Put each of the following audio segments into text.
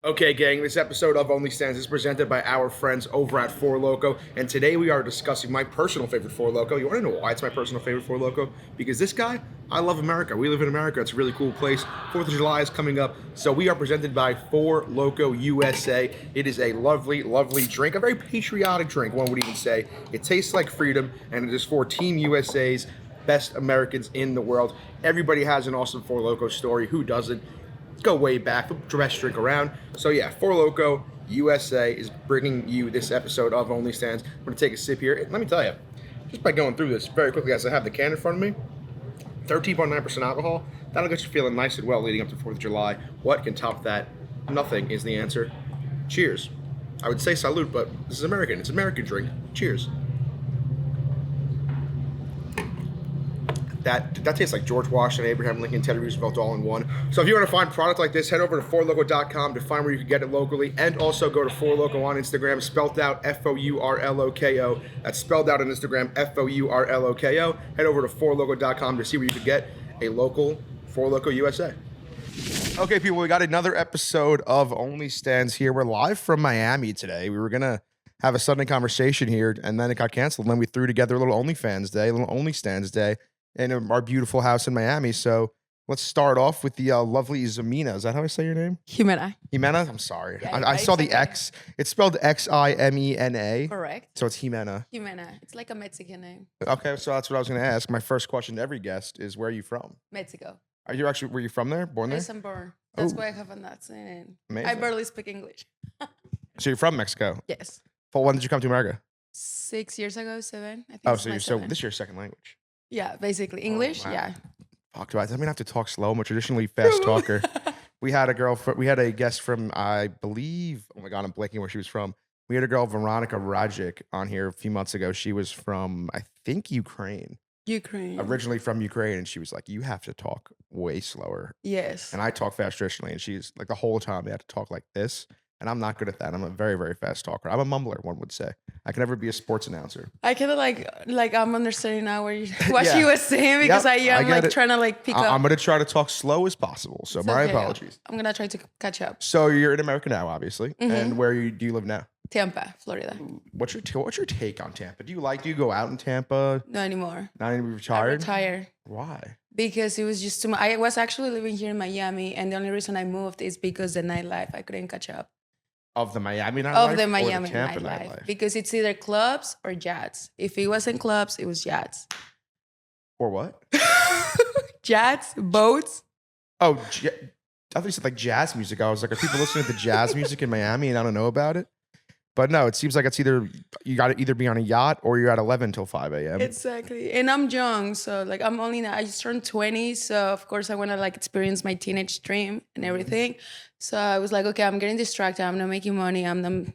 Okay, gang, this episode of OnlyStans is presented by our friends over at Four Loco, and today we are discussing my personal favorite Four Loco. You want to know why it's my personal favorite Four Loco? Because this guy, I love America. We live in America. It's a really cool place. 4th of July is coming up, so we are presented by Four Loco USA. It is a lovely, lovely drink, a very patriotic drink, one would even say. It tastes like freedom, and it is for Team USA's best Americans in the world. Everybody has an awesome Four Loco story. Who doesn't? Go way back, the best drink around. So yeah, Four Loco USA is bringing you this episode of OnlyStans. I'm gonna take a sip here. Let me tell you, just by going through this very quickly, as I have the can in front of me, 13.9% alcohol. That'll get you feeling nice and well leading up to 4th of July. What can top that? Nothing is the answer. Cheers. I would say salute, but this is American. It's an American drink. Cheers. That tastes like George Washington, Abraham Lincoln, Teddy Roosevelt all in one. So if you want to find product like this, head over to fourloco.com to find where you can get it locally, and also go to Four Loco on Instagram, spelled out Fourloko. That's spelled out on Instagram, Fourloko. Head over to fourloco.com to see where you can get a local Four Loco USA. Okay, people, we got another episode of OnlyStans here. We're live from Miami today. We were gonna have a Sunday conversation here, and then it got canceled. And then we threw together a little OnlyFans day, a little OnlyStans day in our beautiful house in Miami. So let's start off with the lovely Ximena. Is that how I say your name? Ximena. Ximena? I'm sorry. Yeah, I saw the okay. X. It's spelled Ximena. Correct. So it's Ximena. Ximena. It's like a Mexican name. Okay, so that's what I was going to ask. My first question to every guest is, where are you from? Mexico. Were you from there? Born there? Yes, I'm born. That's Ooh. why I have an accent. Amazing. I barely speak English. So you're from Mexico. Yes. Well, when did you come to America? 6 years ago, 7. I think. Oh, it's so my you're seven. this is your second language. Yeah, basically English. wow. Yeah. Talk about. I'm gonna have to talk slow. I'm a traditionally fast talker. We had a guest from, I believe, oh my God, I'm blanking where she was from. We had a girl, Veronica Rajic, on here a few months ago. She was from, I think, Ukraine. Ukraine. Originally from Ukraine. And she was like, you have to talk way slower. Yes. And I talk fast traditionally. And she's like, the whole time they had to talk like this. And I'm not good at that. I'm a very, very fast talker. I'm a mumbler, one would say. I can never be a sports announcer. I kind of like I'm understanding now what Yeah. she was saying, because Yep, I am get like it. trying to like pick up. I'm going to try to talk slow as possible. So It's my okay. apologies. I'm gonna try to catch up. So you're in America now, obviously. Mhm. And do you live now? Tampa, Florida. What's your take on Tampa? Do you go out in Tampa? No anymore. Not even I'm retired? retired. Why? Because it was just too much. I was actually living here in Miami, and the only reason I moved is because the nightlife, I couldn't catch up. Of the Miami nightlife? Of the or Miami Tampa nightlife. Because it's either clubs or yachts. If it wasn't clubs, it was yachts. Or what? Yachts, boats. Oh, I thought you said like jazz music. I was like, are people listening to jazz music in Miami and I don't know about it? But no, it seems like it's either you got to either be on a yacht or you're at 11 till 5 a.m. Exactly. And I'm young, so like I just turned 20, so of course I want to like experience my teenage dream and everything. So I was like, okay, I'm getting distracted. I'm not making money. I'm not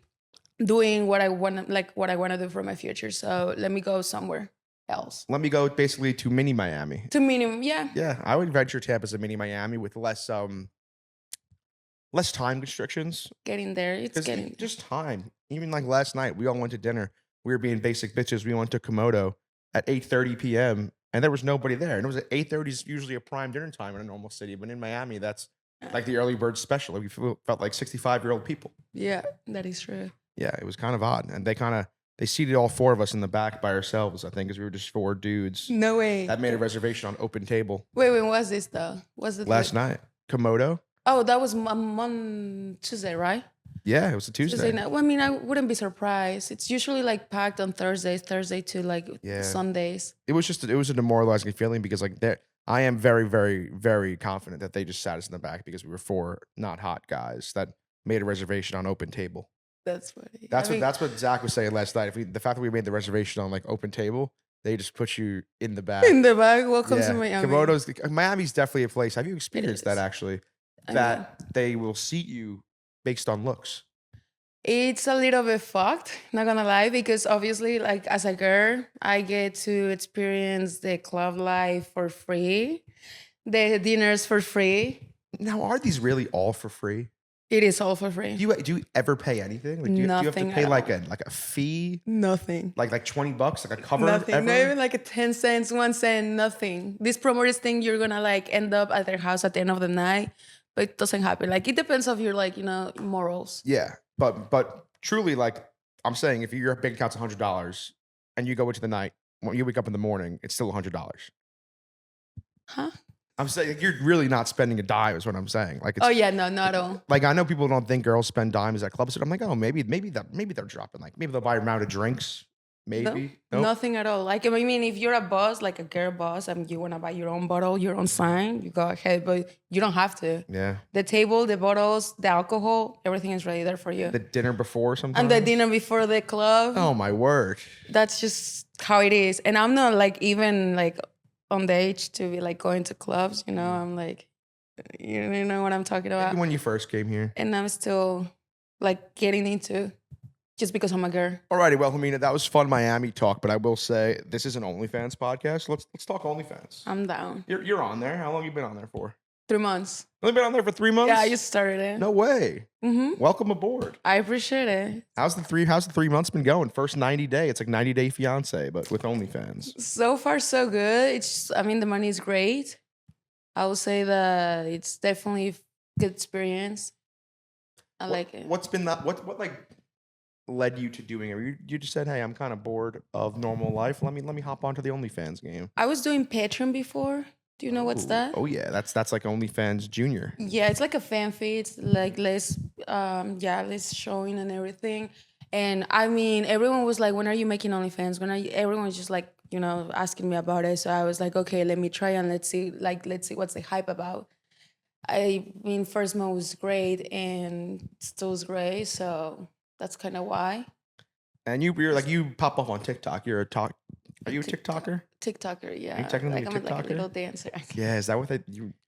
doing what I want to do for my future. So let me go somewhere else. Let me go basically to mini Miami. To minimum, yeah. Yeah, I would venture Tampa as a mini Miami with less time restrictions. Getting there. It's getting Just time. Even like last night, we all went to dinner. We were being basic bitches. We went to Komodo at 8:30 p.m. and there was nobody there. And it was at 8:30 is usually a prime dinner time in a normal city, but in Miami, that's like the early bird special. We felt like 65-year-old people. Yeah, that is true. Yeah, it was kind of odd, and they seated all four of us in the back by ourselves. I think because we were just four dudes. No way. That made a reservation on Open Table. Wait, when was this though? Was it Last night? Komodo. Oh, that was on Tuesday, right? Yeah, it was a Tuesday. night. Well, I mean, I wouldn't be surprised. It's usually like packed on Thursday to like Sundays. It was a demoralizing feeling because like I am very, very, very confident that they just sat us in the back because we were four not hot guys that made a reservation on Open Table. That's funny. That's what Zach was saying last night. The fact that we made the reservation on like Open Table, they just put you in the back. In the back. Welcome to Miami. Miami's definitely a place. Have you experienced that actually? They will seat you based on looks. It's a little bit fucked, not gonna lie, because obviously, like as a girl, I get to experience the club life for free, the dinners for free. Now, are these really all for free? It is all for free. Do you ever pay anything? Like, do you have to pay like a fee? Nothing. Like $20, like a cover? Nothing. Ever? Not even like a 10 cents, 1 cent, nothing. These promoters think you're gonna like end up at their house at the end of the night. but it doesn't happen. Like it depends of your like morals. Yeah, but truly, like I'm saying, if your bank account's $100 and you go into the night, when you wake up in the morning, it's still $100. Huh? I'm saying like, you're really not spending a dime, is what I'm saying. Like, it's, Oh yeah, no, not at all. like I know people don't think girls spend dimes at clubs, but I'm like, oh, maybe they're dropping like maybe they'll buy a round of drinks, maybe. No, Nope. nothing at all. Like I mean, if you're a boss, like a girl boss, and you wanna buy your own bottle, your own sign, you go ahead, but you don't have to. Yeah. The table, the bottles, the alcohol, everything is ready there for you. The dinner before sometimes. And the dinner before the club. Oh my word. That's just how it is. And I'm not like even like on the age to be like going to clubs, I'm like, you know what I'm talking about. Maybe when you first came here. And I'm still like getting into just because I'm a girl. Alrighty, well, Ximena, that was fun Miami talk, but I will say this is an OnlyFans podcast. Let's talk OnlyFans. I'm down. You're on there. How long you been on there for? 3 months. Only been on there for 3 months? Yeah, I just started it. No way. Mm-hmm. Welcome aboard. I appreciate it. How's the 3 months been going? First 90 day. It's like 90 Day Fiance, but with OnlyFans. So far, so good. The money is great. I will say that it's definitely a good experience. I like it. What's been that? What like led you to doing it? You just said, hey, I'm kind of bored of normal life. Let me hop onto the OnlyFans game. I was doing Patreon before. Do you know what's that? Oh yeah, that's like OnlyFans Junior. Yeah, it's like a fan feed, like less showing and everything. And I mean, everyone was like, "When are you making OnlyFans?" Everyone was just like, asking me about it. So I was like, "Okay, let me try and let's see what's the hype about." I mean, first month was great and still is great, so that's kind of why. And you're like you pop up on TikTok. Are you a TikToker? TikToker, yeah. Are you technically like a I'm like a TikToker? little dancer. Yeah, is that what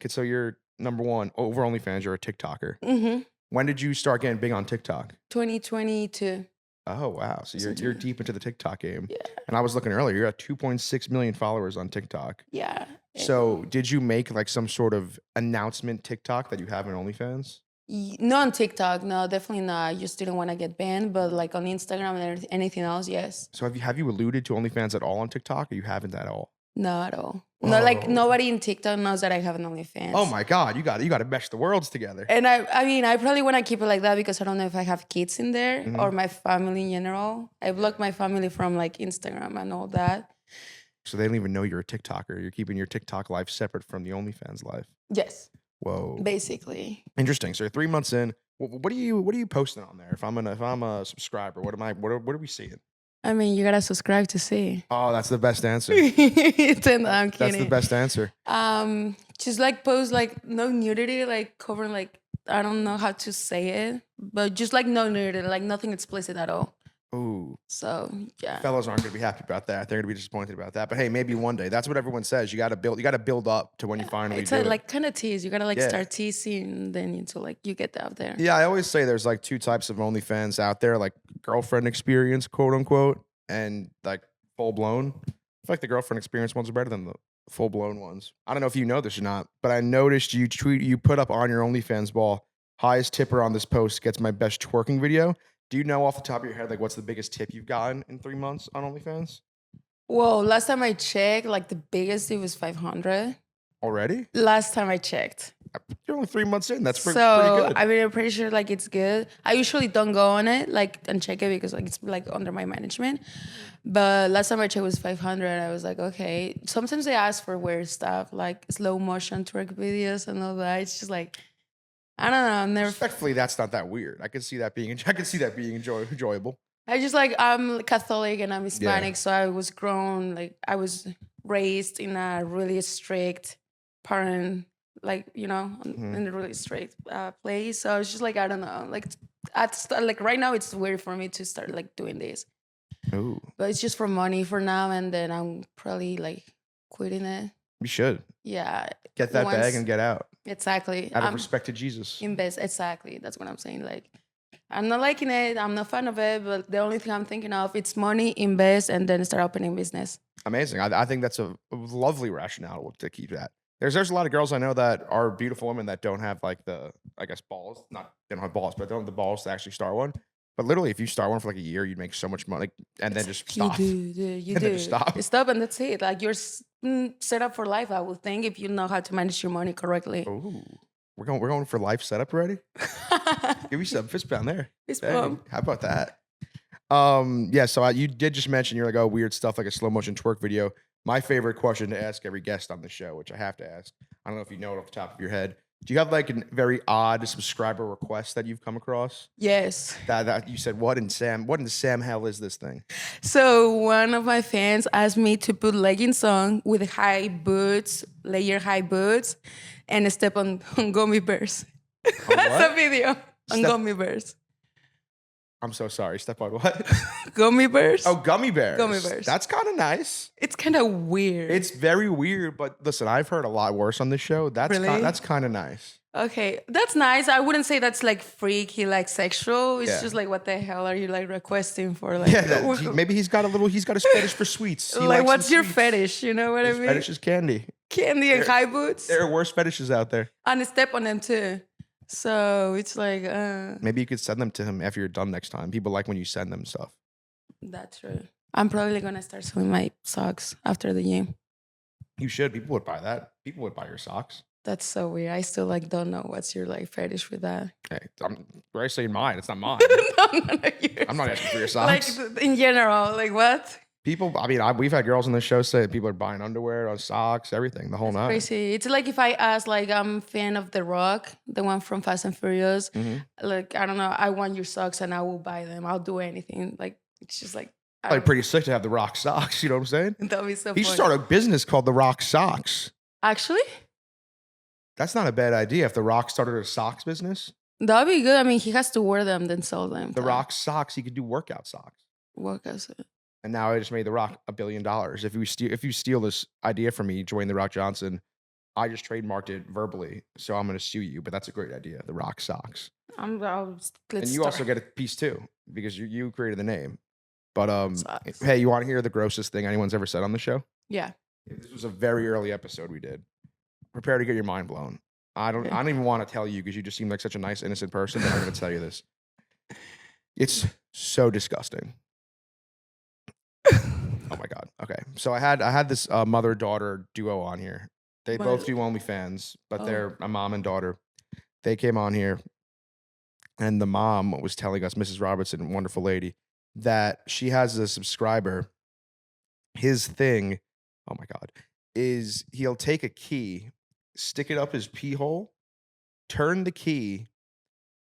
so you're number one over OnlyFans, you're a TikToker. Mm-hmm. When did you start getting big on TikTok? 2022. Oh wow. So you're deep into the TikTok game. Yeah. And I was looking earlier, you're at 2.6 million followers on TikTok. Yeah. So did you make like some sort of announcement TikTok that you have in OnlyFans? Not on TikTok, no, definitely not. I just didn't want to get banned, but like on Instagram and anything else, yes. So have you alluded to OnlyFans at all on TikTok, or you haven't at all? No, at all. No, like nobody in TikTok knows that I have an OnlyFans. Oh my God, you got to mesh the worlds together. And I mean, I probably want to keep it like that because I don't know if I have kids in there or my family in general. I blocked my family from like Instagram and all that. So they don't even know you're a TikToker. You're keeping your TikTok life separate from the OnlyFans life. Yes. Whoa. Basically. Interesting. So you're 3 months in. What are you posting on there? If I'm a subscriber, what are we seeing? I mean, you gotta subscribe to see. Oh, that's the best answer. I'm kidding. That's the best answer. Just like post like no nudity, like covering like I don't know how to say it, but just like no nudity, like nothing explicit at all. Ooh. So yeah. Fellas aren't gonna be happy about that. They're gonna be disappointed about that. But hey, maybe one day. That's what everyone says. You gotta build up to when you finally It's do it. like kind of tease. You gotta like start teasing, and then until like you get out there. Yeah, I always say there's like two types of OnlyFans out there, like girlfriend experience, quote unquote, and like full blown. I feel like the girlfriend experience ones are better than the full blown ones. I don't know if you know this or not, but I noticed you put up on your OnlyFans wall, highest tipper on this post gets my best twerking video. Do you know off the top of your head, like what's the biggest tip you've gotten in 3 months on OnlyFans? Whoa, last time I checked, like the biggest it was 500. Already? Last time I checked. You're only 3 months in. That's pretty So good. I mean, I'm pretty sure like it's good. I usually don't go on it like and check it because like it's like under my management. But last time I checked was 500. I was like, okay. Sometimes they ask for weird stuff like slow motion twerk videos and all that. It's just like I don't know. I'm never. Respectfully, that's not that weird. I can see that being enjoyable. I just like I'm Catholic and I'm Hispanic, so I was I was raised in a really strict parent, like in a really strict place. So I was just like I don't know, like right now it's weird for me to start like doing this. Ooh. But it's just for money for now, and then I'm probably like quitting it. You should. Yeah. Get that bag and get out. Exactly. Out of respect to Jesus. Invest. Exactly. That's what I'm saying. Like, I'm not liking it. I'm not fan of it. But the only thing I'm thinking of, it's money, invest, and then start opening business. Amazing. I think that's a lovely rationale to keep that. There's a lot of girls I know that are beautiful women that don't have like the, I guess, balls. They don't have balls, but they don't have the balls to actually start one. But literally, if you start one for like a year, you'd make so much money, and then just stop. You do. Just stop. Stop, and that's it. Like you're set up for life. I would think if you know how to manage your money correctly. Ooh. We're going for life setup already. Give me some fist pound there. Fist Hey, bump. how about that? Yeah. So you did just mention you're like, oh, weird stuff like a slow motion twerk video. My favorite question to ask every guest on the show, which I have to ask. I don't know if you know it off the top of your head. Do you have like a very odd subscriber request that you've come across? Yes. That you said, what in Sam hell is this thing? So one of my fans asked me to put leggings on with high boots, layer high boots, and step on gummy bears. That's a video on gummy bears. I'm so sorry. Step on what? Gummy bears. Oh, gummy bears. Gummy bears. That's kind of nice. It's kind of weird. It's very weird, but listen, I've heard a lot worse on this show. That's kind of nice. Okay, that's nice. I wouldn't say that's like freaky, like sexual. It's Yeah. just like, what the hell are you like requesting for? Like, Maybe he's got a fetish for sweets. He like, likes what's some your sweets. fetish? You know what His I mean? fetish is candy. Candy and high boots, There are worse fetishes out there. and step on them too. So it's like, Maybe you could send them to him after you're done next time. People like when you send them stuff. that's true. I'm probably gonna start selling my socks after the gym. You should. People would buy that. People would buy your socks. That's so weird. I still like don't know what's your like fetish with that. Hey, I'm saying mine. It's not mine. No, yours. I'm not asking for your socks. Like in general, like what? People, I mean, we've had girls on the show say people are buying underwear, socks, everything, the whole nine. Crazy. It's like if I ask, like, I'm a fan of The Rock, the one from Fast and Furious. Mhm. Like, I don't know, I want your socks and I will buy them. I'll do anything. Like, it's just like, Like pretty sick to have the Rock socks. You know what I'm saying? that would be so He funny. should start a business called the Rock Socks. Actually, That's not a bad idea. If the Rock started a socks business, that would be good. I mean, he has to wear them, then sell them. the Rock socks, he could do workout socks. What is it? And now I just made the Rock $1 billion. If you steal this idea from me, Dwayne the Rock Johnson, I just trademarked it verbally, so I'm going to sue you. But that's a great idea, the Rock socks. Let's And you start. also get a piece too because you created the name. But Socks. hey, you want to hear the grossest thing anyone's ever said on the show? Yeah. This was a very early episode we did. Prepare to get your mind blown. I don't even want to tell you because you just seem like such a nice, innocent person, but I'm going to tell you this. It's so disgusting. Oh my God. Okay. So I had this mother-daughter duo on here. They both do OnlyFans, but they're a mom and daughter. They came on here and the mom was telling us, Mrs. Robertson, wonderful lady, that she has a subscriber. His thing, oh my God, is he'll take a key, stick it up his pee hole, turn the key,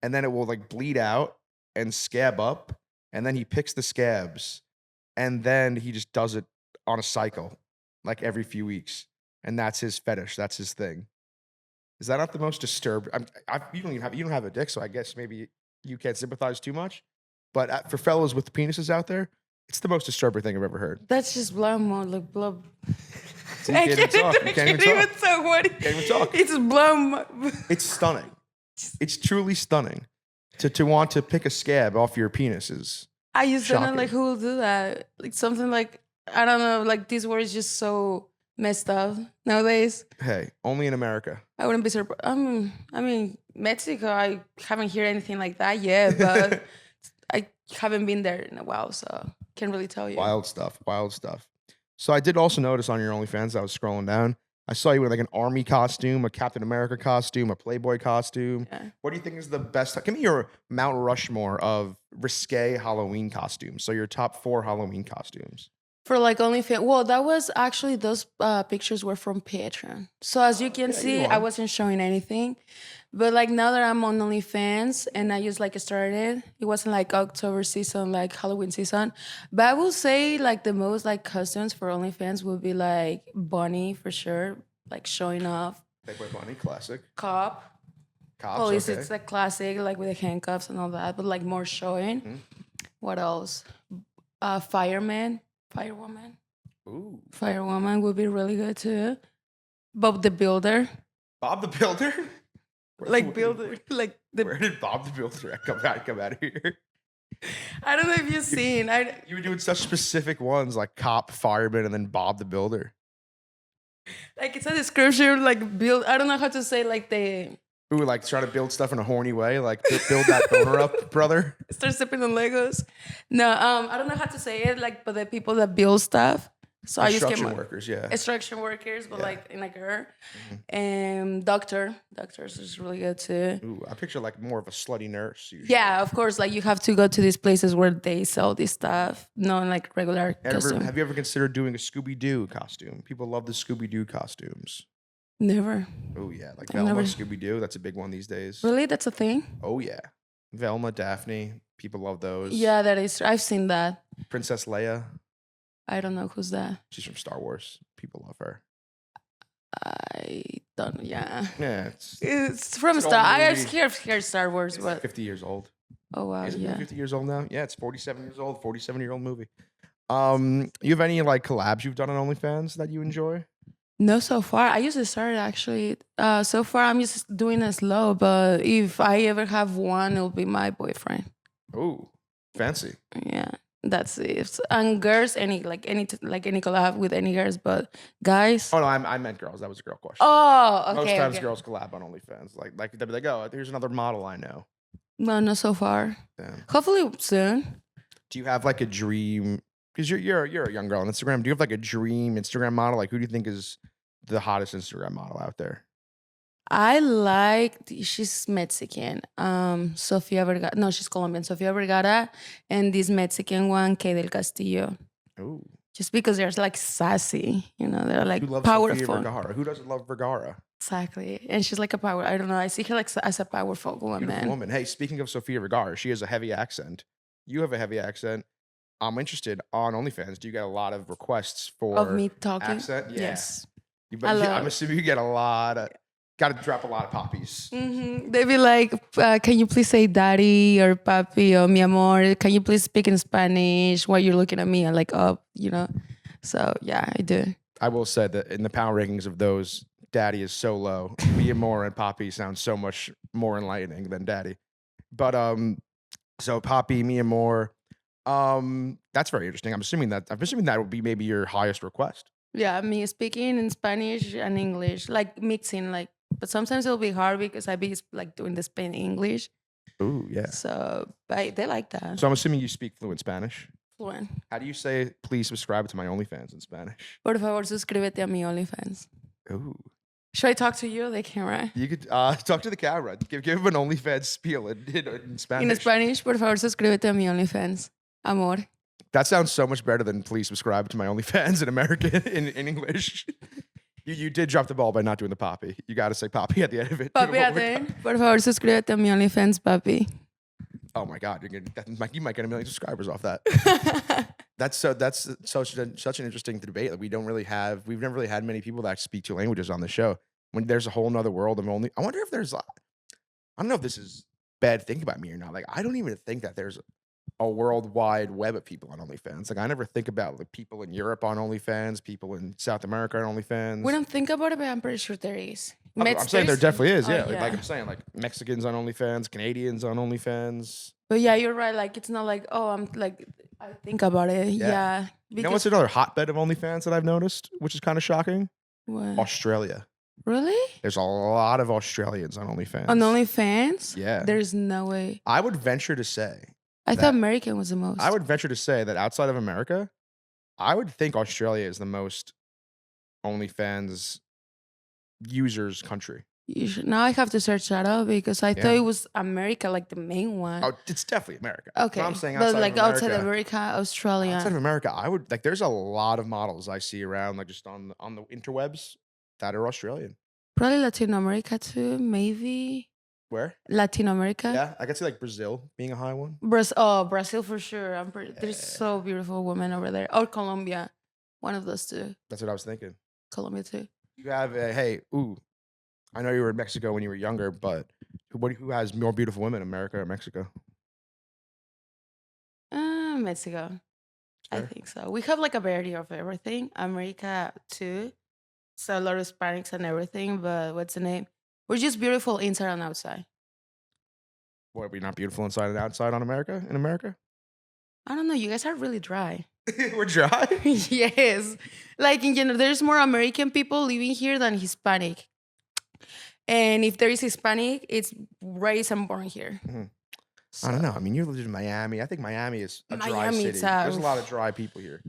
and then it will like bleed out and scab up. And then he picks the scabs and then he just does it on a cycle, like every few weeks. And that's his fetish. That's his thing. Is that not the most disturbed? You don't have a dick, so I guess maybe you can't sympathize too much. But for fellas with penises out there, it's the most disturbing thing I've ever heard. That's just blood mode, like blood. So you can't even talk. You can't even talk. What? You can't even talk. It's blood. It's stunning. It's truly stunning. To want to pick a scab off your penis is I just don't know, shocking. like, who will do that. Like, something like, I don't know, like, this word is just so messed up nowadays. Hey, only in America. I wouldn't be surprised. I mean, Mexico, I haven't heard anything like that yet, but I haven't been there in a while, so can't really tell you. Wild stuff. Wild stuff. So I did also notice on your OnlyFans, I was scrolling down, I saw you with like an army costume, a Captain America costume, a Playboy costume. Yeah. What do you think is the best? Give me your Mount Rushmore of risque Halloween costumes. So your top 4 Halloween costumes. For like OnlyFans, well, that was actually, those pictures were from Patreon. So as you can see, I wasn't showing anything. But like now that I'm on OnlyFans and I just like started, it wasn't like October season, like Halloween season. But I will say like the most like costumes for OnlyFans would be like Bunny for sure, like showing off. Playboy Bunny, classic. Cop. Cops, Police, okay. it's like classic, like with the handcuffs and all that, but like more showing. Mhm. What else? Fireman. Firewoman. Ooh. Firewoman would be really good too. Bob the Builder. Bob the Builder? Like builder. Like Where did Bob the Builder come out of here? I don't know if you've seen. You were doing such specific ones like cop, fireman, and then Bob the Builder. Like it's a description, like build. I don't know how to say like the Ooh, like trying to build stuff in a horny way, like build that boner up, brother. start stepping on Legos. No, I don't know how to say it. Like, but the people that build stuff. So I just get Construction workers, yeah. extraction workers, but Yeah. like in a girl. And doctors is really good too. Ooh, I picture like more of a slutty nurse. Usually. Yeah, of course. Like you have to go to these places where they sell this stuff, not like regular costume. Have you ever considered doing a Scooby-Doo costume? People love the Scooby-Doo costumes. Never. Oh yeah, like I've Velma, never- Scooby-Doo. That's a big one these days. Really, that's a thing. Oh yeah, Velma, Daphne. People love those. Yeah, that is. I've seen that. Princess Leia. I don't know who's that. She's from Star Wars. People love her. I don't. Yeah, Yeah, it's from It's an Star. old I movie. hear Star Wars, it's but like 50 years old. oh wow, Is it yeah. 50 years old now? Yeah, it's 47 years old. 47-year-old movie. You have any like collabs you've done on OnlyFans that you enjoy? No, so far I used to start actually. So far I'm just doing it slow, but if I ever have one, it'll be my boyfriend. Oh, fancy. Yeah, that's it. And girls, any collab with any girls, but guys. Oh no, I meant girls. That was a girl question. Oh, okay. Most times okay. girls collab on OnlyFans. Like they'll be like, oh, here's another model I know. No, not so far. Damn. Hopefully soon. Do you have like a dream? Because you're a young girl on Instagram. Do you have like a dream Instagram model? Like who do you think is the hottest Instagram model out there? I like she's Mexican. Sofia Vergara. No, she's Colombian. Sofia Vergara, and this Mexican one, Kay del Castillo. Ooh. Just because they're like sassy, they're like Who loves Sofia powerful. Vergara? Who doesn't love Vergara? Exactly, and she's like a power. I don't know. I see her like as a powerful Beautiful woman. woman. Hey, speaking of Sofia Vergara, she has a heavy accent. You have a heavy accent. I'm interested on OnlyFans. Do you get a lot of requests for Of me talking. accent? Yeah. Yes. I'm assuming you get a lot of. Got to drop a lot of poppies. They'd be like, "Can you please say daddy or papi or mi amor? Can you please speak in Spanish while you're looking at me?" And like, So yeah, I do. I will say that in the power rankings of those, daddy is so low. Mi amor and papi sound so much more enlightening than daddy. But so papi, mi amor, that's very interesting. I'm assuming that would be maybe your highest request. Yeah, me speaking in Spanish and English, like mixing, like. But sometimes it'll be hard because I be like doing the Spain English. Ooh, yeah. So, but they like that. So I'm assuming you speak fluent Spanish. Fluent. How do you say, please subscribe to my OnlyFans in Spanish? Por favor, suscríbete a mi OnlyFans. Ooh. Should I talk to you? The camera. You could talk to the camera. Give him an OnlyFans spiel in Spanish. In Spanish, por favor, suscríbete a mi OnlyFans. Amor. That sounds so much better than please subscribe to my OnlyFans in American in English. You did drop the ball by not doing the papi. You got to say papi at the end of it. Papi, at the end. Por favor, suscríbete a mi OnlyFans, papi. Oh my God, you might get 1 million subscribers off that. That's such an interesting debate that we've never really had many people that speak two languages on the show. When there's a whole nother world of only, I wonder if there's, I don't know if this is bad thinking about me or not. Like I don't even think that there's a worldwide web of people on OnlyFans. Like I never think about like people in Europe on OnlyFans, people in South America on OnlyFans. We don't think about it, but I'm pretty sure there is. I'm saying there definitely is. Yeah, Oh, like I'm saying, like Mexicans on OnlyFans, Canadians on OnlyFans. But yeah, you're right. Like it's not like, oh, I'm like, I think about it. Yeah. You know what's another hotbed of OnlyFans that I've noticed, which is kind of shocking? What? Australia. Really? There's a lot of Australians on OnlyFans. On OnlyFans? Yeah. There's no way. I would venture to say. I thought American was the most. I would venture to say that outside of America, I would think Australia is the most OnlyFans users country. Now I have to search that up because I thought it was America, like the main one. Oh, it's definitely America. Okay. No, I'm saying but outside like of America, outside America, Australia. Outside of America, I would like. There's a lot of models I see around, like just on the interwebs, that are Australian. Probably Latin America too, maybe. Where? Latin America. Yeah, I could see like Brazil being a high one. Brazil for sure. There's so beautiful women over there. Or Colombia, one of those two. That's what I was thinking. Colombia too. You have I know you were in Mexico when you were younger, but who has more beautiful women, America or Mexico? Mexico. Sure. I think so. We have like a variety of everything. America too. So a lot of Hispanics and everything, but what's the name? We're just beautiful inside and outside. What, are we not beautiful inside and outside in America? I don't know. You guys are really dry. We're dry? Yes. Like in general, there's more American people living here than Hispanic. And if there is Hispanic, it's raised and born here. Mm-hmm. So, I don't know. I mean, you lived in Miami. I think Miami is a dry Miami city. itself. There's a lot of dry people here.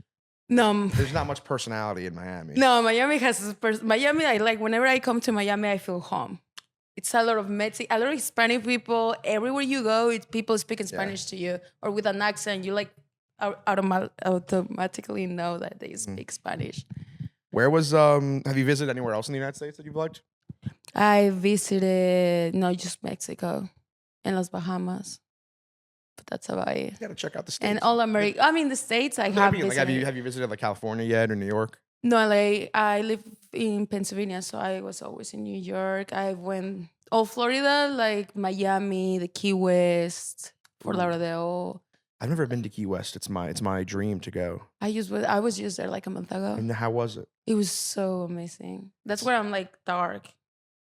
No, There's not much personality in Miami. no, Miami has Miami. I like whenever I come to Miami, I feel home. It's a lot of a lot of Hispanic people. Everywhere you go, it's people speaking Spanish to you or with an accent. You like automatically know that they speak Spanish. Where was have you visited anywhere else in the United States that you've liked? I visited just Mexico and Las Bahamas, but that's about it. You gotta check out the states. And all America. I mean, the states I have visited. Like, have you visited like California yet or New York? No, I live in Pennsylvania, so I was always in New York. I went Florida, like Miami, the Key West, Fort Lauderdale. I've never been to Key West. It's my dream to go. I was just there like a month ago. And how was it? It was so amazing. That's where I'm like dark.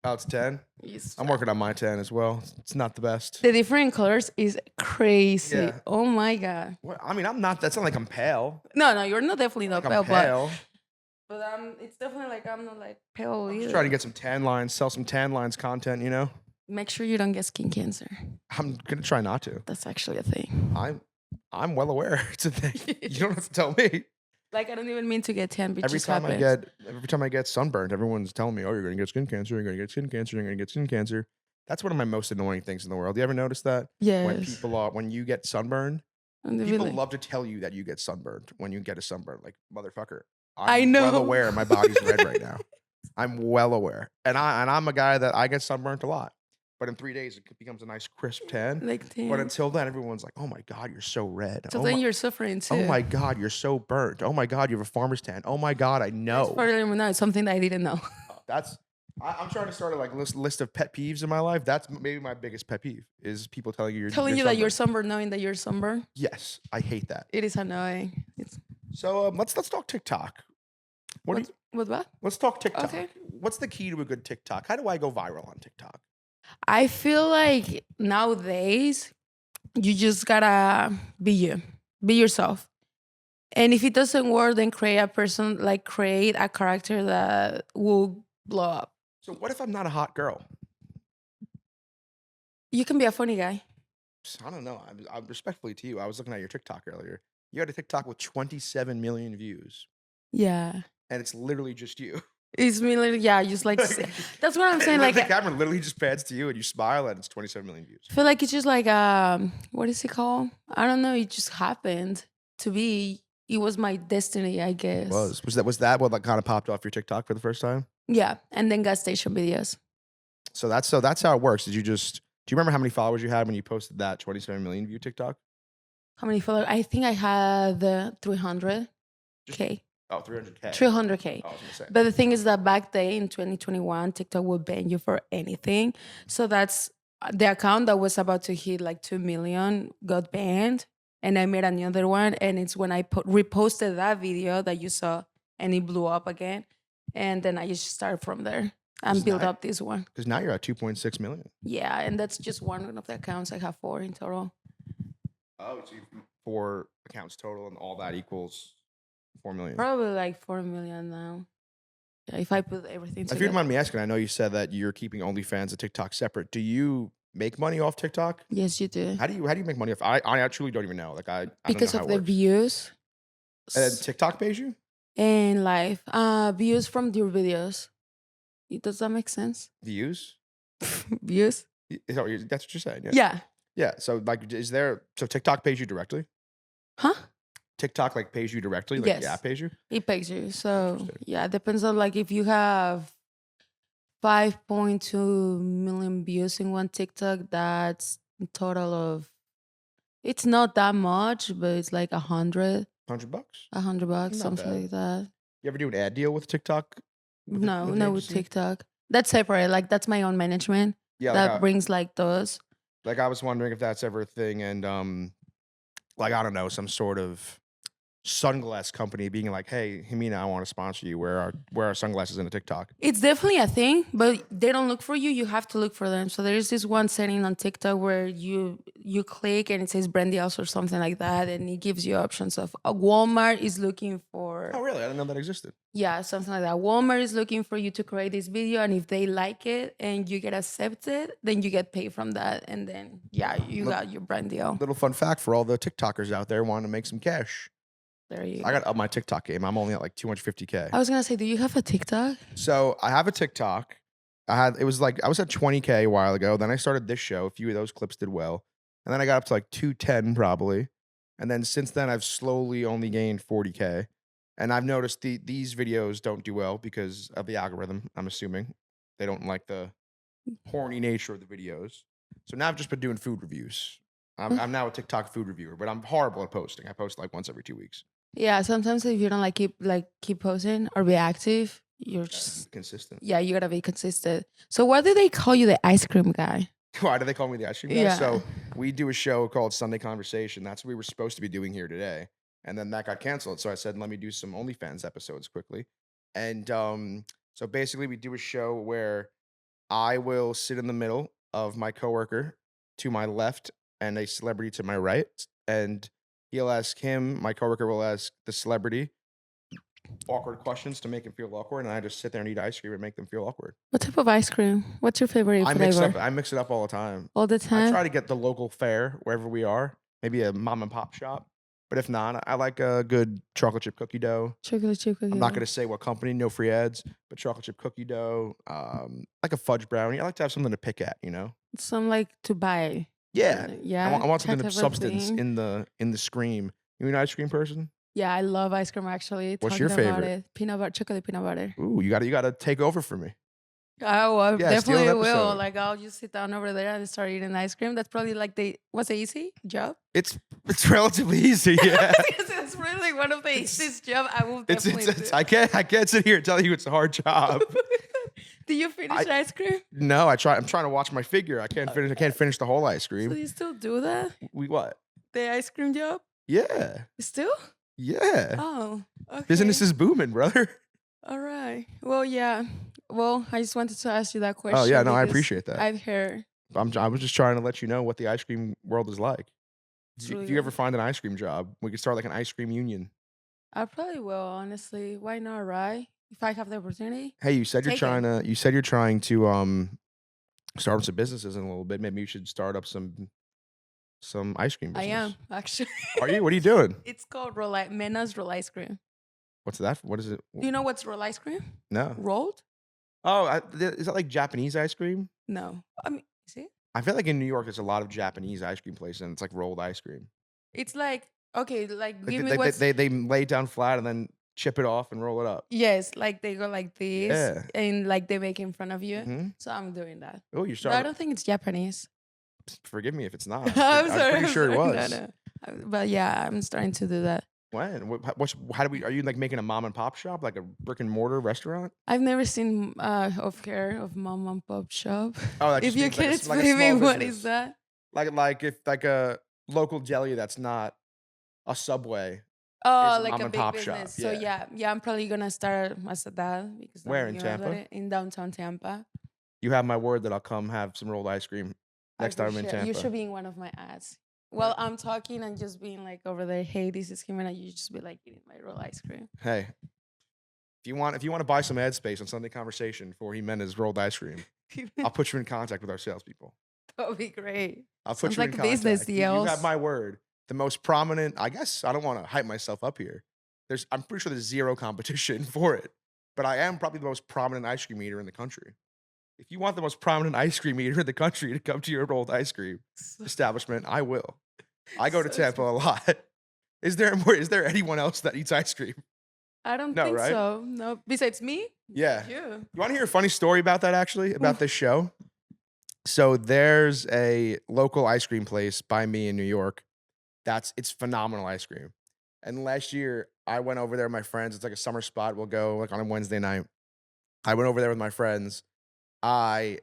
Oh, it's 10? Yes. I'm working on my 10 as well. It's not the best. The different colors is crazy. Yeah. Oh my God. Well, I mean, that's not like I'm pale. No, you're not definitely not Like pale, but it's definitely like I'm not like pale I'm either. just trying to get some tan lines, sell some tan lines content, you know? Make sure you don't get skin cancer. I'm gonna try not to. That's actually a thing. I'm well aware it's a thing. You don't have to tell me. Like I don't even mean to get tan, but Every just time happens. every time I get sunburned, everyone's telling me, "Oh, you're gonna get skin cancer. You're gonna get skin cancer. You're gonna get skin cancer." That's one of my most annoying things in the world. You ever notice that? Yes. When you get sunburned, And they be people like- love to tell you that you get sunburned when you get a sunburn. Like, motherfucker, I know. well aware my body's red right now. I'm well aware, and I'm a guy that I get sunburned a lot. But in 3 days, it becomes a nice crisp tan. like tan. But until then, everyone's like, "Oh my God, you're so red. So oh then my, you're suffering too. oh my God, you're so burnt. Oh my God, you have a farmer's tan. Oh my God, I know." It's something that I didn't know. I'm trying to start a list of pet peeves in my life. That's maybe my biggest pet peeve is people telling you That you're sunburned, knowing that you're sunburned. Yes, I hate that. It is annoying. So let's talk TikTok. What? Let's talk TikTok. Okay. What's the key to a good TikTok? How do I go viral on TikTok? I feel like nowadays you just gotta be you, be yourself. And if it doesn't work, then create a character that will blow up. So what if I'm not a hot girl? You can be a funny guy. I don't know. I'm respectfully to you. I was looking at your TikTok earlier. You had a TikTok with 27 million views, Yeah. and it's literally just you. It's me, just like that's what I'm saying. The Like, camera literally just pans to you, and you smile, and it's 27 million views. I feel like it's just like what is it called? I don't know. It just happened to be. It was my destiny, I guess. Was that what kind of popped off your TikTok for the first time? Yeah, and then gas station videos. So that's how it works. Do you remember how many followers you had when you posted that 27 million view TikTok? How many followers? I think I had 300K. Oh, 300K. 300K. I was gonna say. But the thing is that back then in 2021, TikTok will ban you for anything. So that's the account that was about to hit like 2 million got banned. And I made another one. And it's when I reposted that video that you saw and it blew up again. And then I just started from there and build up this one. Because now you're at 2.6 million. Yeah. And that's just one of the accounts. I have 4 in total. Oh, so you have 4 accounts total, and all that equals 4 million. Probably like 4 million now. Yeah, if I put everything together. If you don't mind me asking, I know you said that you're keeping OnlyFans and TikTok separate. Do you make money off TikTok? Yes, you do. How do you make money off? I truly don't even know. Like I Because don't know of how it the works. views. And then TikTok pays you? And live views from your videos. Does that make sense? Views? Views? That's what you're saying. Yeah. Yeah. Yeah. So so TikTok pays you directly? Huh? TikTok pays you directly? Like Yes. the app pays you? It pays you. So Interesting. yeah, it depends on if you have 5.2 million views in one TikTok, that's a total of, it's not that much, but it's like 100. $100? $100, Not something bad. like that. You ever do an ad deal with TikTok? No, an with agency? TikTok. That's separate. That's my own management. Yeah. That brings those. I was wondering if that's ever a thing, and I don't know, some sort of sunglass company being like, "Hey, Ximena, I want to sponsor you. Where are sunglasses in a TikTok?" It's definitely a thing, but they don't look for you. You have to look for them. So there's this one setting on TikTok where you click and it says brand deals or something like that, and it gives you options of Walmart is looking for. Oh, really? I didn't know that existed. Yeah, something like that. Walmart is looking for you to create this video, and if they like it and you get accepted, then you get paid from that, and then you got your brand deal. Little fun fact for all the TikTokers out there wanting to make some cash. There you I go. got up my TikTok game. I'm only at like 250K. I was gonna say, do you have a TikTok? So I have a TikTok. It was like I was at 20K a while ago. Then I started this show. A few of those clips did well. And then I got up to like 210 probably. And then since then I've slowly only gained 40K. And I've noticed these videos don't do well because of the algorithm, I'm assuming. They don't like the horny nature of the videos. So now I've just been doing food reviews. I'm now a TikTok food reviewer, but I'm horrible at posting. I post like once every 2 weeks. Yeah, sometimes if you don't keep posting or be active, you're just Consistent. yeah, you gotta be consistent. So why do they call you the ice cream guy? Why do they call me the ice cream guy? Yeah. So we do a show called Sunday Conversation. That's what we were supposed to be doing here today. And then that got canceled. So I said, let me do some OnlyFans episodes quickly. And so basically we do a show where I will sit in the middle of my coworker to my left and a celebrity to my right. And he'll ask him, my coworker will ask the celebrity awkward questions to make him feel awkward. And I just sit there and eat ice cream and make them feel awkward. What type of ice cream? What's your favorite I flavor? mix it up all the time. All the I time? try to get the local fare wherever we are, maybe a mom and pop shop. But if not, I like a good chocolate chip cookie dough. Chocolate chip cookie. I'm not going to say what company, no free ads, but chocolate chip cookie dough, like a fudge brownie. I like to have something to pick at, you know? Some like to buy. Yeah. Yeah. I want something that of type substance thing. in the scream. You an ice cream person? Yeah, I love ice cream actually. What's Talking your about favorite? it. Peanut butter, chocolate peanut butter. Ooh, you gotta take over for me. Oh, I Yeah, steal an definitely will. episode. Like I'll just sit down over there and start eating ice cream. That's probably like was it easy job? It's relatively easy, yeah. It's really one of the easiest job I will definitely do. I can't sit here and tell you it's a hard job. Do you finish ice cream? No, I'm trying to watch my figure. I can't finish the whole ice So cream. you still do that? We what? The ice cream job? Yeah. Still? Yeah. Oh, okay. Business is booming, brother. All right. Well, yeah. Well, I just wanted to ask you that question. Oh yeah, no, I because appreciate that. I've heard. I was just trying to let you know what the ice cream world is like. It's If really you ever good. find an ice cream job, we could start like an ice cream union. I probably will, honestly. Why not, right? If I have the opportunity. Hey, you said you're Take trying it. to start up some businesses in a little bit. Maybe you should start up some ice cream I business. am, actually. Are you? What are you doing? It's called Menas roll ice cream. What's that? What is it? Do you know what's roll ice cream? No. Rolled? Oh, is that like Japanese ice cream? No. I mean, is it? I feel like in New York, there's a lot of Japanese ice cream places, and it's like rolled ice cream. It's like, okay, like Like give me what's... they lay it down flat and then chip it off and roll it up. Yes, like they go like this Yeah. and like they make it in front of you. hmm So I'm doing that. Oh, you But I started. don't think it's Japanese. Forgive me if it's not. I'm I'm sorry. pretty I'm sure it sorry. was. No. But yeah, I'm starting to do that. When? How do we? Are you like making a mom and pop shop, like a brick and mortar restaurant? I've never seen of mom and pop shop. Oh, that If just you means like can a like a explain me small what business. is that? Like if like a local deli that's not a Subway. Oh, It's a like mom a and big pop shop, business. So yeah. yeah, I'm probably gonna start as that because Where, in you heard about Tampa? it, in downtown Tampa. You have my word that I'll come have some rolled ice cream I next time I'm in appreciate it. You Tampa. should be in one of my ads. Well, I'm talking and just being like over there. Hey, this is Ximena. You just be like eating my roll ice cream. Hey, if you want to buy some ad space on Sunday Conversation for Jimena's rolled ice cream, I'll put you in contact with our salespeople. That would be great. I'll put Sounds you like in a business contact. You deals. have my word. The most prominent. I guess I don't want to hype myself up here. I'm pretty sure there's zero competition for it, but I am probably the most prominent ice cream eater in the country. If you want the most prominent ice cream eater in the country to come to your rolled ice cream establishment, I will. I go to So Tampa a lot. Is there anyone else that eats ice cream? I don't No, think right? so. No. Besides me? Yeah. You. You want to hear a funny story about that, actually, about this show? So there's a local ice cream place by me in New York. It's phenomenal ice cream. And last year, I went over there with my friends. It's like a summer spot. We'll go like on a Wednesday night. I went over there with my friends. I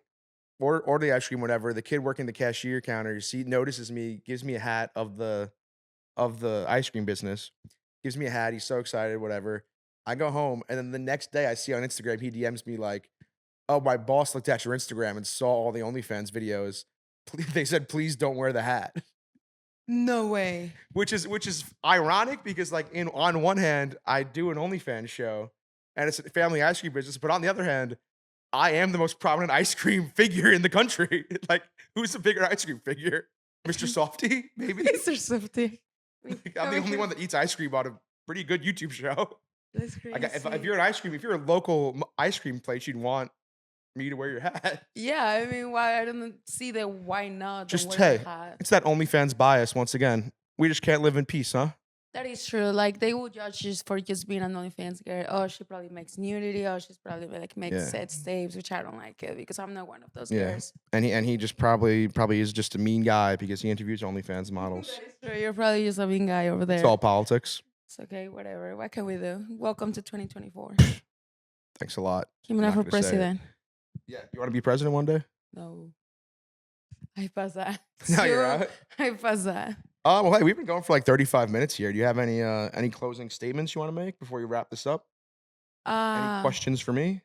order the ice cream, whatever. The kid working the cashier counter, notices me, gives me a hat of the ice cream business. Gives me a hat. He's so excited, whatever. I go home, and then the next day I see on Instagram, he DMs me like, "Oh, my boss looked at your Instagram and saw all the OnlyFans videos. They said, please don't wear the hat." No way. Which is ironic because like on one hand, I do an OnlyFans show and it's a family ice cream business, but on the other hand, I am the most prominent ice cream figure in the country. Like, who's a bigger ice cream figure? Mr. Softy, maybe? Mr. Softy. I'm the only one that eats ice cream out of pretty good YouTube show. That's crazy. If you're an ice cream, if you're a local ice cream place, you'd want me to wear your hat. Yeah, I mean, why I don't see the why not? Just wear the hey, hat. it's that OnlyFans bias once again. We just can't live in peace, huh? That is true. Like they will judge you for just being an OnlyFans girl. Oh, she probably makes nudity. Oh, she's probably like makes Yeah. sex tapes, which I don't like it because I'm not one of those Yeah. girls. And he just probably is just a mean guy because he interviews OnlyFans models. That is true. You're probably just a mean guy over there. It's all politics. It's okay, whatever. What can we do? Welcome to 2024. Thanks a lot. Ximena Not for gonna say it. president. Yeah, you want to be president one day? No. I pass that. No, you're out. I pass that. Well, hey, we've been going for like 35 minutes here. Do you have any closing statements you want to make before we wrap this up? Any questions for me?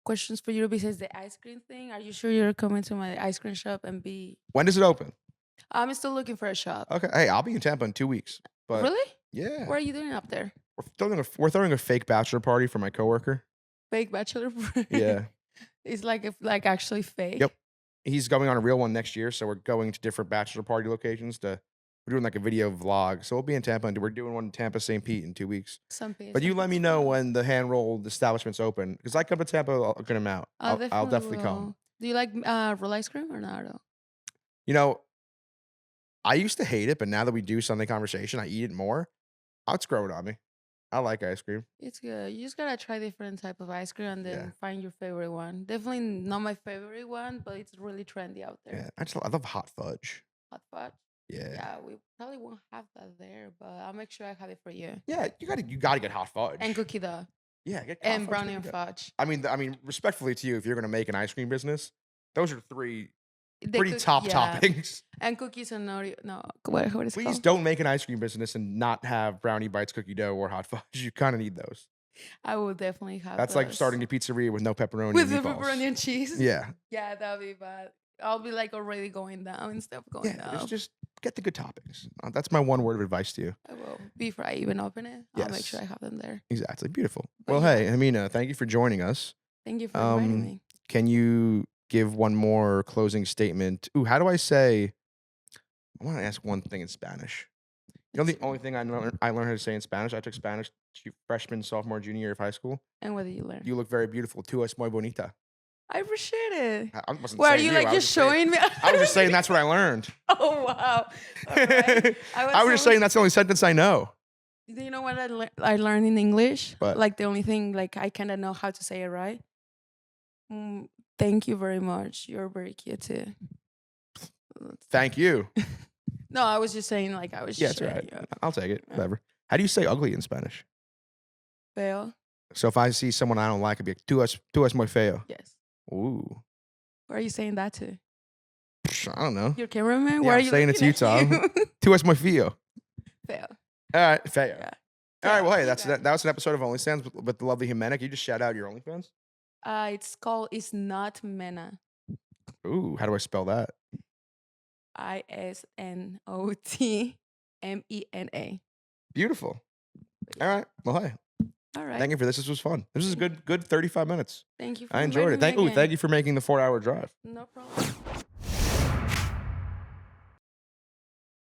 Questions for you besides the ice cream thing? Are you sure you're coming to my ice cream shop and be? When does it open? I'm still looking for a shop. Okay. Hey, I'll be in Tampa in 2 weeks. But Really? yeah, What are you doing up there? we're throwing a fake bachelor party for my coworker. Fake bachelor party? Yeah. It's like actually fake. Yep. He's going on a real one next year, so we're going to different bachelor party locations we're doing like a video vlog. So we'll be in Tampa and we're doing one in Tampa, St. Pete in 2 weeks. But you let me know when the hand-rolled establishment's open. Because I come to Tampa a good amount. I'll definitely come. Do you like roll ice cream or not? You know, I used to hate it, but now that we do Sunday Conversation, I eat it more. It's growing on me. I like ice cream. It's good. You just gotta try different type of ice cream and then Yeah. find your favorite one. Definitely not my favorite one, but it's really trendy out there. Yeah, I love hot fudge. Hot fudge. Yeah. Yeah, we probably won't have that there, but I'll make sure I have it for you. Yeah, you gotta get hot fudge. And cookie dough. Yeah, get hot And fudge, brownie and cookie dough. fudge. I mean, respectfully to you, if you're gonna make an ice cream business, those are three The pretty top yeah. toppings. And cookies and Oreo. No, what is it Please called? don't make an ice cream business and not have brownie bites, cookie dough, or hot fudge. You kind of need those. I will definitely have That's like those. starting a pizzeria with no pepperoni with and the meatballs. pepperoni and cheese. Yeah, Yeah, that'll be bad. I'll be like already going down instead of going yeah. up. Just get the good toppings. That's my one word of advice to you. I will. Before I even open it, I'll make Yes. sure I have them there. Exactly. Beautiful. But Well, yeah. hey, Ximena, thank you for joining us. Thank you for inviting me. Can you give one more closing statement? Ooh, how do I say? I want to ask one thing in Spanish. You know, the only thing I learned how to say in Spanish. I took Spanish freshman, sophomore, junior year of high school. And what did you learn? You look very beautiful. Tú es muy bonita. I appreciate it. I wasn't Why are saying you like I was just saying- showing me? I was just saying that's what I learned. Oh wow! Alright. I was just saying that's the only sentence I know. Do you know what I learned in English? What? Like the only thing like I kind of know how to say it right. Thank you very much. You're very cute too. Thank you. No, I was just saying like I was. Yeah, just that's right. showing I'll take it. Yeah. Whatever. How do you say ugly in Spanish? you. Feo. So if I see someone I don't like, it'd be like, tú es muy feo. Yes. Ooh. Where are you saying that to? I don't know. Your cameraman? Yeah, Where are I'm you saying it to looking you, at Tom. Tú es muy feo. Feo. All right, feo. Yeah. All right, well, hey, You that got was an episode of OnlyStans with the lovely Ximena. Can you just shout out your OnlyFans? It's called It's Not Mena. Ooh, how do I spell that? ISNOTMENA. Beautiful. All right, well, hey, All right. thank you for this. This was fun. This was a good 35 minutes. Thank you for I enjoyed it. inviting me Thank you again. for making the 4-hour drive. No problem.